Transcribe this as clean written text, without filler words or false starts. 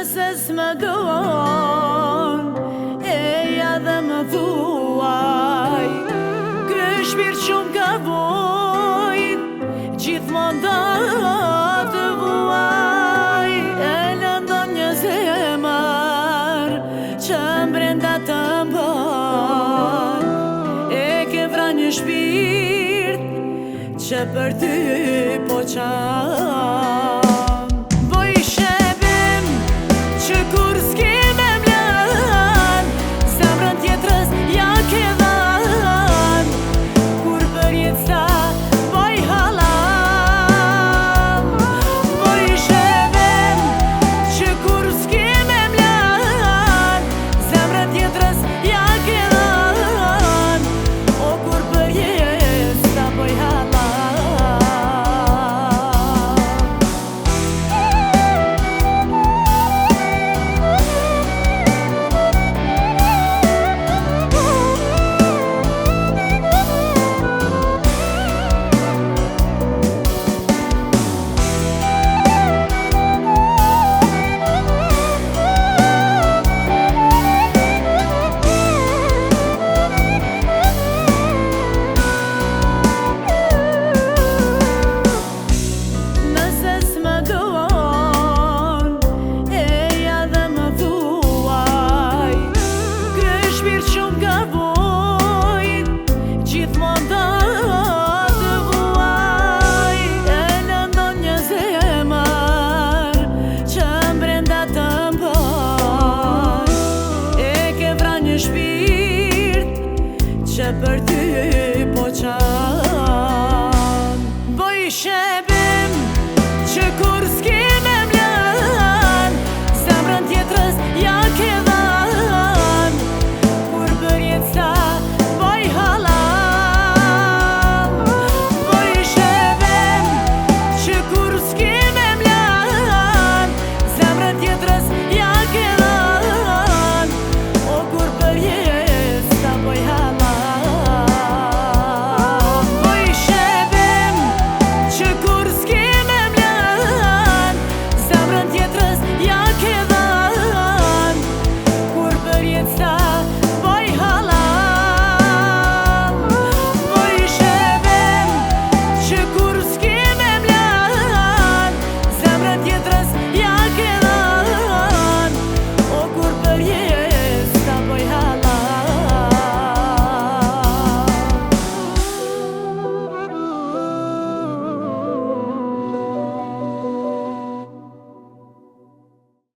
Nëse s'më don, eja dhe më thuaj, ky shpirt shumë ka vojt, gjithmonë do të vuaj. E lëndon një zemër që brenda të mbon, e ke vran një shpirt që për ty po qaj.